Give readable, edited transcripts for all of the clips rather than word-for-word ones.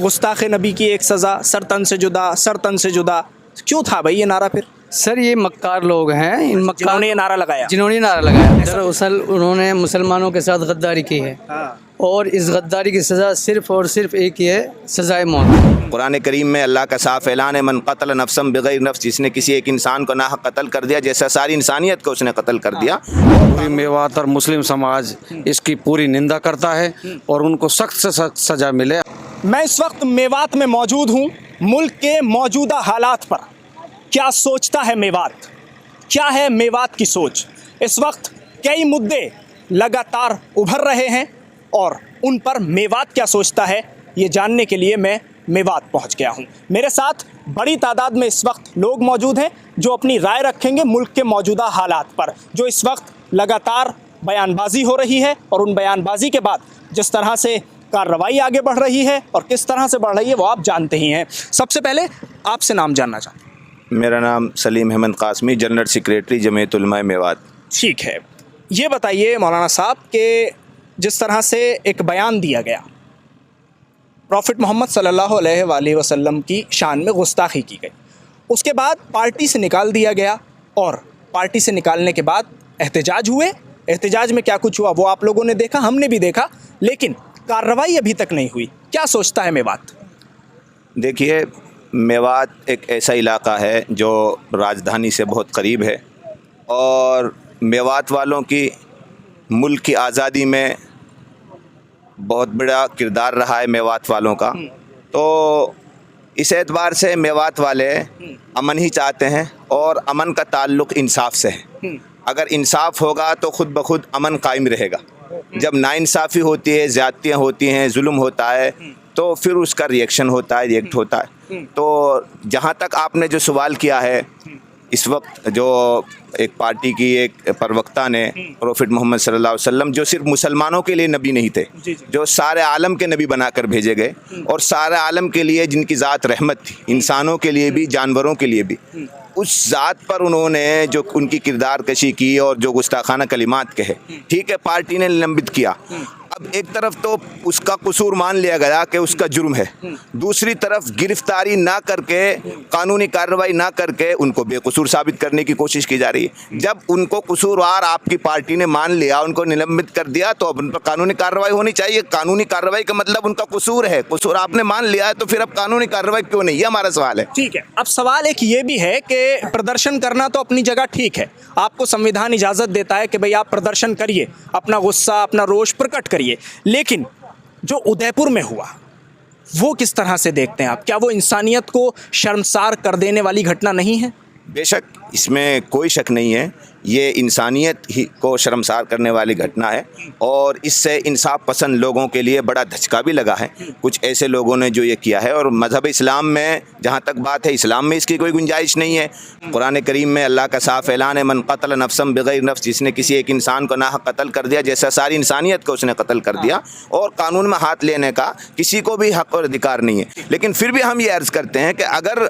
गुस्ताख नबी की एक सज़ा, सर तन से जुदा, सर तन से जुदा, क्यों था भाई ये नारा फिर? सर ये मक्कार लोग हैं, इन मक्कार जिन्होंने ये नारा लगाया। जिन्होंने नारा लगाया, दरअसल उन्होंने मुसलमानों के साथ गद्दारी की है और इस गद्दारी की सज़ा सिर्फ़ और सिर्फ एक ही है, सज़ाए मौत। कुरान करीम में अल्लाह का साफ ऐलान है, मन कतल नफ्सम बगैर नफ्स, जिसने किसी एक इंसान को नाहक कत्ल कर दिया जैसा सारी इंसानियत को उसने कत्ल कर दिया। पूरी मेवात और मुस्लिम समाज इसकी पूरी निंदा करता है और उनको सख्त से सख्त सज़ा मिले। मैं इस वक्त मेवात में मौजूद हूँ। मुल्क के मौजूदा हालात पर क्या सोचता है मेवात, क्या है मेवात की सोच? इस वक्त कई मुद्दे लगातार उभर रहे हैं और उन पर मेवात क्या सोचता है ये जानने के लिए मैं मेवात पहुंच गया हूं। मेरे साथ बड़ी तादाद में इस वक्त लोग मौजूद हैं जो अपनी राय रखेंगे मुल्क के मौजूदा हालात पर, जो इस वक्त लगातार बयानबाजी हो रही है और उन बयानबाजी के बाद जिस तरह से कार्रवाई आगे बढ़ रही है और किस तरह से बढ़ रही है वो आप जानते ही हैं। सबसे पहले आपसे नाम जानना चाहता हूँ। मेरा नाम सलीम अहमद कासमी, जनरल सेक्रेटरी जमीयत उलमा मेवात। ठीक है, ये बताइए मौलाना साहब कि जिस तरह से एक बयान दिया गया, प्रॉफिट मोहम्मद सल्लल्लाहु अलैहि वसल्लम की शान में गुस्ताखी की गई, उसके बाद पार्टी से निकाल दिया गया और पार्टी से निकालने के बाद एहतजाज हुए। एहतजाज में क्या कुछ हुआ वो आप लोगों ने देखा, हमने भी देखा, लेकिन कार्रवाई अभी तक नहीं हुई। क्या सोचता है मेवात? देखिए, मेवात एक ऐसा इलाका है जो राजधानी से बहुत करीब है और मेवात वालों की मुल्क की आज़ादी में बहुत बड़ा किरदार रहा है मेवात वालों का। तो इस एतबार से मेवात वाले अमन ही चाहते हैं और अमन का ताल्लुक़ इंसाफ से है। अगर इंसाफ होगा तो ख़ुद ब खुद अमन कायम रहेगा। जब नाइंसाफ़ी होती है, ज़्यादतियाँ होती हैं, जुल्म होता है, तो फिर उसका रिएक्शन होता है, रिएक्ट होता है। तो जहाँ तक आपने जो सवाल किया है, इस वक्त जो एक पार्टी की एक प्रवक्ता ने प्रॉफिट मोहम्मद सल्लल्लाहु अलैहि वसल्लम, जो सिर्फ मुसलमानों के लिए नबी नहीं थे, जो सारे आलम के नबी बनाकर भेजे गए और सारे आलम के लिए जिनकी ज़ात रहमत थी, इंसानों के लिए भी जानवरों के लिए भी, उस ज़ात पर उन्होंने जो उनकी किरदार कशी की और जो गुस्ताखाना कलिमात कहे, ठीक है, पार्टी ने निलंबित किया। अब एक तरफ तो उसका कसूर मान लिया गया कि उसका जुर्म है, दूसरी तरफ गिरफ्तारी ना करके, कानूनी कार्रवाई ना करके उनको बेकसूर साबित करने की कोशिश की जा रही है। जब उनको कसूरवार आपकी पार्टी ने मान लिया, उनको निलंबित कर दिया, तो अब उन पर कानूनी कार्रवाई होनी चाहिए। कानूनी कार्रवाई का मतलब उनका कसूर है, कसूर आपने मान लिया है, तो फिर अब कानूनी कार्रवाई क्यों नहीं? ये हमारा सवाल है। ठीक है, अब सवाल एक ये भी है कि प्रदर्शन करना तो अपनी जगह ठीक है, आपको संविधान इजाज़त देता है कि भाई आप प्रदर्शन करिए, अपना गुस्सा, अपना रोष प्रकट करिए, लेकिन जो उदयपुर में हुआ वो किस तरह से देखते हैं आप? क्या वो इंसानियत को शर्मसार कर देने वाली घटना नहीं है? बेशक, इसमें कोई शक नहीं है, ये इंसानियत ही को शर्मसार करने वाली घटना है और इससे इंसाफ पसंद लोगों के लिए बड़ा धचका भी लगा है। कुछ ऐसे लोगों ने जो ये किया है, और मज़हब इस्लाम में जहाँ तक बात है, इस्लाम में इसकी कोई गुंजाइश नहीं है। कुरान करीम में अल्लाह का साफ ऐलान है, मन कतल नफ्सम बगैर नफ्स, जिसने किसी एक इंसान को नाहक कत्ल कर दिया जैसा सारी इंसानियत को उसने कत्ल कर दिया, और कानून में हाथ लेने का किसी को भी हक़ और अधिकार नहीं है। लेकिन फिर भी हम ये अर्ज़ करते हैं कि अगर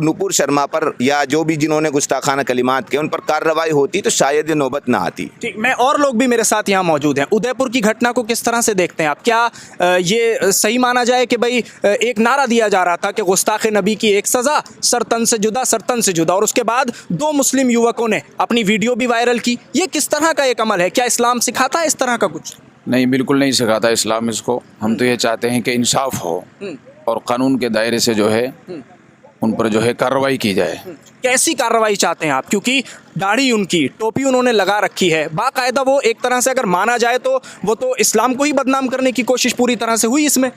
नूपुर शर्मा पर या जो भी जिन्होंने गुस्ताखाना कलिमात किए उन पर कार्रवाई होती तो शायद ये नौबत ना आती। ठीक, मैं और लोग भी मेरे साथ यहाँ मौजूद हैं। उदयपुर की घटना को किस तरह से देखते हैं आप? क्या ये सही माना जाए कि भाई एक नारा दिया जा रहा था कि गुस्ताख नबी की एक सज़ा, सर तन से जुदा, सर तन से जुदा, और उसके बाद 2 मुस्लिम युवकों ने अपनी वीडियो भी वायरल की? ये किस तरह का एक अमल है? क्या इस्लाम सिखाता है इस तरह का कुछ? नहीं, बिल्कुल नहीं सिखाता इस्लाम इसको। हम तो ये चाहते हैं कि इंसाफ हो और कानून के दायरे से जो है उन पर जो है कार्रवाई की जाए। कैसी कार्रवाई चाहते हैं आप? क्योंकि दाढ़ी उनकी, टोपी उन्होंने लगा रखी है, बाकायदा वो एक तरह से अगर माना जाए तो वो तो इस्लाम को ही बदनाम करने की कोशिश पूरी तरह से हुई इसमें।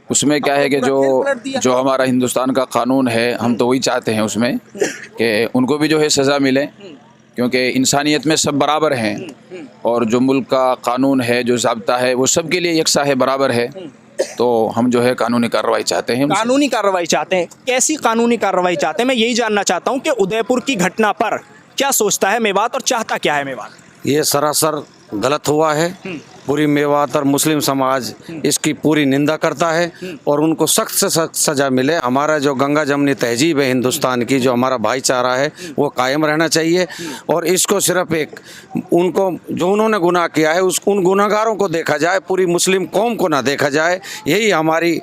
उसमें क्या है कि जो हमारा हिंदुस्तान का कानून है, हम तो वही चाहते हैं उसमें कि उनको भी जो है सज़ा मिले, क्योंकि इंसानियत में सब बराबर हैं और जो मुल्क का कानून है, जो ज़ाब्ता है, वो सब के लिए यकसा है, बराबर है। तो हम जो है कानूनी कार्रवाई चाहते हैं। कानूनी कार्रवाई चाहते हैं? कैसी कानूनी कार्रवाई चाहते हैं? मैं यही जानना चाहता हूं कि उदयपुर की घटना पर क्या सोचता है मेवात और चाहता क्या है मेवात? ये सरासर गलत हुआ है। पूरी मेवात और मुस्लिम समाज इसकी पूरी निंदा करता है और उनको सख्त से सख्त सज़ा मिले। हमारा जो गंगा जमनी तहजीब है हिंदुस्तान की, जो हमारा भाईचारा है, वो कायम रहना चाहिए। और इसको सिर्फ एक उनको जो उन्होंने गुनाह किया है उन गुनाहगारों को देखा जाए, पूरी मुस्लिम कौम को ना देखा जाए। यही हमारी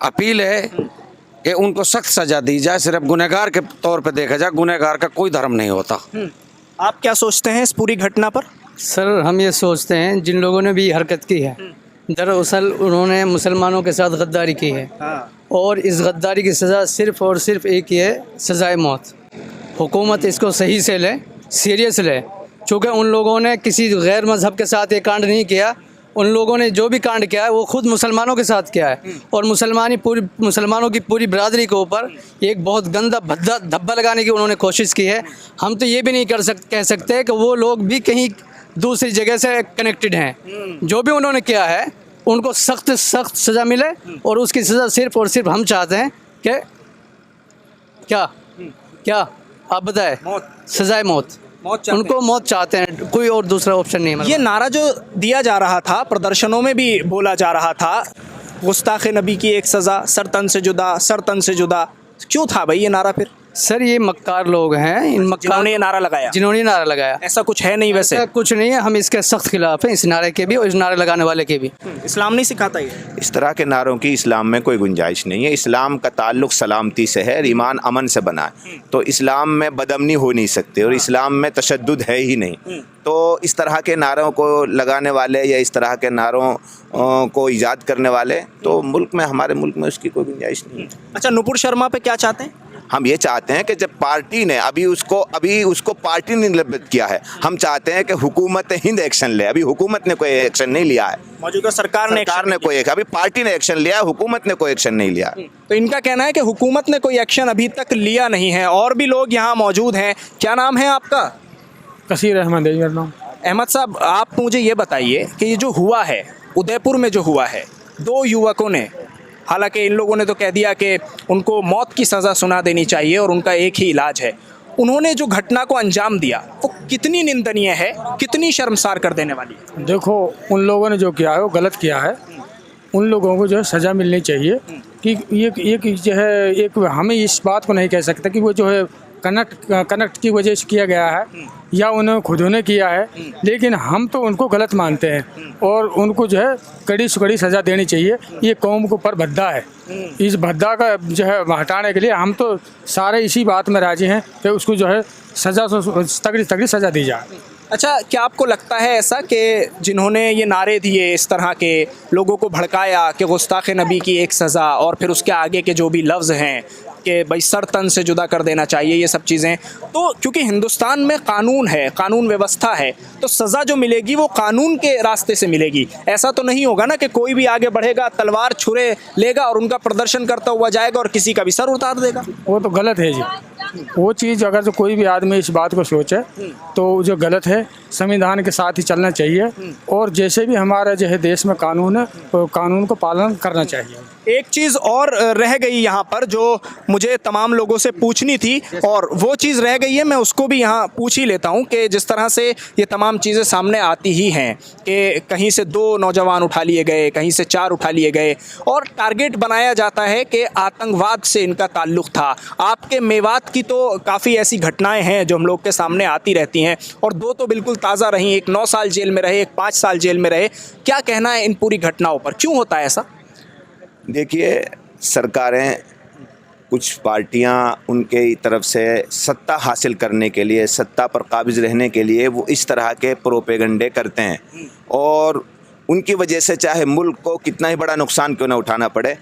अपील है कि उनको सख्त सजा दी जाए। सिर्फ गुनहगार के तौर पे देखा जाए, गुनहगार का कोई धर्म नहीं होता। आप क्या सोचते हैं इस पूरी घटना पर? सर हम ये सोचते हैं जिन लोगों ने भी हरकत की है, दरअसल उन्होंने मुसलमानों के साथ गद्दारी की है और इस गद्दारी की सज़ा सिर्फ़ और सिर्फ एक ही है, सज़ाए मौत। हुकूमत इसको सही से ले, सीरियस ले, चूँकि उन लोगों ने किसी गैर मज़हब के साथ ये कांड नहीं किया। उन लोगों ने जो भी कांड किया है वो खुद मुसलमानों के साथ किया है और मुसलमानों की पूरी बरादरी के ऊपर एक बहुत गंदा भद्दा धब्बा लगाने की उन्होंने कोशिश की है। हम तो ये भी नहीं कह सकते कि वो लोग भी कहीं दूसरी जगह से कनेक्टेड हैं। जो भी उन्होंने किया है उनको सख्त सज़ा मिले और उसकी सज़ा सिर्फ और सिर्फ हम चाहते हैं कि क्या आप बताएं? सज़ाए मौत उनको मौत चाहते हैं, कोई और दूसरा ऑप्शन नहीं है। ये नारा जो दिया जा रहा था, प्रदर्शनों में भी बोला जा रहा था, गुस्ताख नबी की एक सज़ा, सर तन से जुदा, सर तन से जुदा, क्यों था भाई ये नारा फिर? सर ये मक्कार लोग हैं, इन मक्कार जिन्होंने ये नारा लगाया। जिन्होंने ये नारा लगाया। ऐसा कुछ है नहीं वैसे? ऐसा कुछ नहीं है, हम इसके सख्त खिलाफ हैं, इस नारे के भी और इस नारे लगाने वाले के भी। इस्लाम नहीं सिखाता ये। इस तरह के नारों की इस्लाम में कोई गुंजाइश नहीं है। इस्लाम का ताल्लुक़ सलामती से है, ईमान अमन से बना है, तो इस्लाम में बदअमनी हो नहीं सकती और इस्लाम में तशद्दुद है ही नहीं। तो इस तरह के नारों को लगाने वाले या इस तरह के नारों को ईजाद करने वाले तो हमारे मुल्क में उसकी कोई गुंजाइश नहीं है। अच्छा, नुपुर शर्मा पे क्या चाहते हैं? हम ये चाहते हैं कि जब पार्टी ने अभी उसको पार्टी ने निलंबित किया है, हम चाहते हैं कि हुकूमत हिंद एक्शन ले। अभी हुकूमत ने कोई एक्शन नहीं लिया है, मौजूदा सरकार ने कोई, अभी पार्टी ने एक्शन लिया है, हुकूमत ने कोई एक्शन नहीं लिया। तो इनका कहना है कि हुकूमत ने कोई एक्शन अभी तक लिया नहीं है। और भी लोग यहाँ मौजूद हैं। क्या नाम है आपका? कसीर अहमद है मेरा नाम। अहमद साहब, आप मुझे ये बताइए कि ये जो हुआ है उदयपुर में, जो हुआ है, 2 युवकों ने, हालांकि इन लोगों ने तो कह दिया कि उनको मौत की सज़ा सुना देनी चाहिए और उनका एक ही इलाज है, उन्होंने जो घटना को अंजाम दिया वो कितनी निंदनीय है, कितनी शर्मसार कर देने वाली है? देखो, उन लोगों ने जो किया है वो गलत किया है। उन लोगों को जो है सज़ा मिलनी चाहिए कि ये जो है, एक हमें इस बात को नहीं कह सकते कि वो जो है कनेक्ट की वजह से किया गया है या उन्होंने खुद ने किया है, लेकिन हम तो उनको गलत मानते हैं और उनको जो है कड़ी से कड़ी सज़ा देनी चाहिए। ये कौम के ऊपर भद्दा है, इस भद्दा का जो है हटाने के लिए हम तो सारे इसी बात में राजी हैं कि उसको जो है सज़ा तगड़ी सज़ा दी जाए। अच्छा, क्या आपको लगता है ऐसा कि जिन्होंने ये नारे दिए, इस तरह के लोगों को भड़काया कि गुस्ताख नबी की एक सज़ा, और फिर उसके आगे के जो भी लफ्ज़ हैं कि भाई सर तन से जुदा कर देना चाहिए, ये सब चीज़ें, तो क्योंकि हिंदुस्तान में कानून है, कानून व्यवस्था है, तो सज़ा जो मिलेगी वो कानून के रास्ते से मिलेगी। ऐसा तो नहीं होगा ना कि कोई भी आगे बढ़ेगा, तलवार छुरे लेगा और उनका प्रदर्शन करता हुआ जाएगा और किसी का भी सर उतार देगा। वो तो गलत है जी। वो चीज़ अगर तो कोई भी आदमी इस बात को सोचे तो जो गलत है, संविधान के साथ ही चलना चाहिए और जैसे भी हमारा जो है देश में कानून है तो कानून को पालन करना चाहिए। एक चीज़ और रह गई यहाँ पर जो मुझे तमाम लोगों से पूछनी थी और वो चीज़ रह गई है, मैं उसको भी यहाँ पूछ ही लेता हूँ कि जिस तरह से ये तमाम चीज़ें सामने आती ही हैं कि कहीं से 2 नौजवान उठा लिए गए, कहीं से 4 उठा लिए गए और टारगेट बनाया जाता है कि आतंकवाद से इनका ताल्लुक़ था। आपके मेवात की तो काफ़ी ऐसी घटनाएं हैं जो हम लोग के सामने आती रहती हैं और 2 तो बिल्कुल ताज़ा रहीं, एक 9 साल जेल में रहे, एक 5 साल जेल में रहे। क्या कहना है इन पूरी घटनाओं पर, क्यों होता है ऐसा? देखिए, सरकारें, कुछ पार्टियां उनके तरफ से सत्ता हासिल करने के लिए, सत्ता पर काबिज रहने के लिए वो इस तरह के प्रोपेगंडे करते हैं और उनकी वजह से चाहे मुल्क को कितना ही बड़ा नुकसान क्यों ना उठाना पड़े,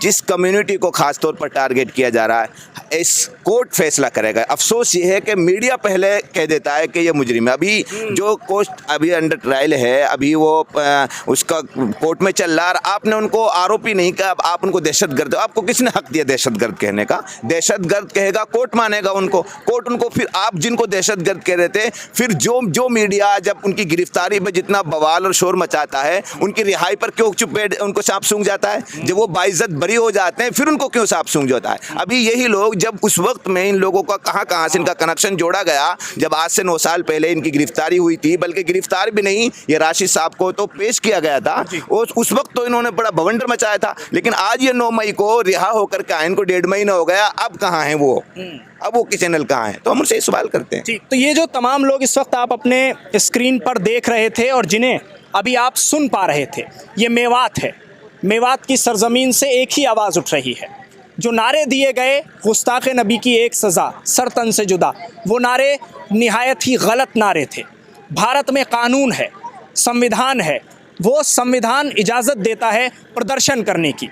जिस कम्युनिटी को ख़ास तौर पर टारगेट किया जा रहा है इस कोर्ट फैसला करेगा। अफसोस ये है कि मीडिया पहले कह देता है कि ये मुजरिम है। अभी जो कोस्ट अभी अंडर ट्रायल है, अभी वो उसका कोर्ट में चल रहा है, आपने उनको आरोपी नहीं कहा, आप उनको दहशतगर्द, आपको किसने हक दिया दहशतगर्द कहने का? दहशतगर्द कहेगा कोर्ट मानेगा उनको, कोर्ट उनको, फिर आप जिनको दहशतगर्द कह रहे थे, फिर जो मीडिया जब उनकी गिरफ्तारी में जितना बवाल और शोर मचाता है, उनकी रिहाई पर क्यों चुप बैठ, उनको सांप सूंघ जाता है? जब वो बाइज्जत बरी हो जाते हैं फिर उनको क्यों सांप सूंघ जाता है? अभी यही लोग, जब उस वक्त में इन लोगों का कहां से इनका कनेक्शन जोड़ा गया, जब आज से 9 साल पहले इनकी गिरफ्तारी हुई थी, बल्कि गिरफ्तार भी नहीं, ये राशिद साहब को तो पेश किया गया था, उस वक्त तो इन्होंने बड़ा बवंडर मचाया था, लेकिन आज ये 9 मई को रिहा होकर के इनको 1.5 महीना हो गया, अब कहाँ हैं वो? अब वो किस चैनल कहाँ है? तो हम उनसे सवाल करते हैं। ठीक, तो ये जो तमाम लोग इस वक्त आप अपने स्क्रीन पर देख रहे थे और जिन्हें अभी आप सुन पा रहे थे, ये मेवात है, मेवात की सरजमीन से एक ही आवाज़ उठ रही है। जो नारे दिए गए गुस्ताख़ नबी की एक सज़ा सर तन से जुदा, वो नारे निहायत ही गलत नारे थे। भारत में कानून है, संविधान है, वो संविधान इजाज़त देता है प्रदर्शन करने की।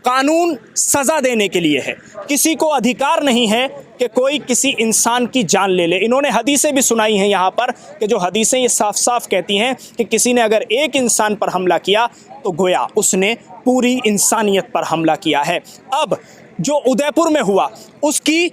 कानून सज़ा देने के लिए है, किसी को अधिकार नहीं है कि कोई किसी इंसान की जान ले ले। इन्होंने हदीसें भी सुनाई हैं यहाँ पर कि जो हदीसें ये साफ साफ कहती हैं कि किसी ने अगर एक इंसान पर हमला किया तो गोया उसने पूरी इंसानियत पर हमला किया है। अब जो उदयपुर में हुआ उसकी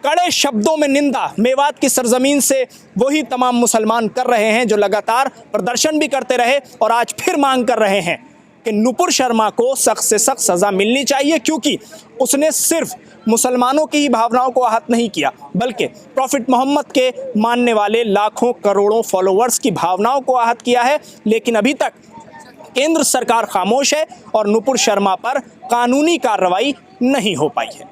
कड़े शब्दों में निंदा मेवात की सरजमीन से वही तमाम मुसलमान कर रहे हैं जो लगातार प्रदर्शन भी करते रहे और आज फिर मांग कर रहे हैं कि नुपुर शर्मा को सख्त से सख्त सज़ा मिलनी चाहिए, क्योंकि उसने सिर्फ मुसलमानों की ही भावनाओं को आहत नहीं किया बल्कि प्रॉफिट मोहम्मद के मानने वाले लाखों करोड़ों फॉलोवर्स की भावनाओं को आहत किया है। लेकिन अभी तक केंद्र सरकार खामोश है और नुपुर शर्मा पर कानूनी कार्रवाई नहीं हो पाई है।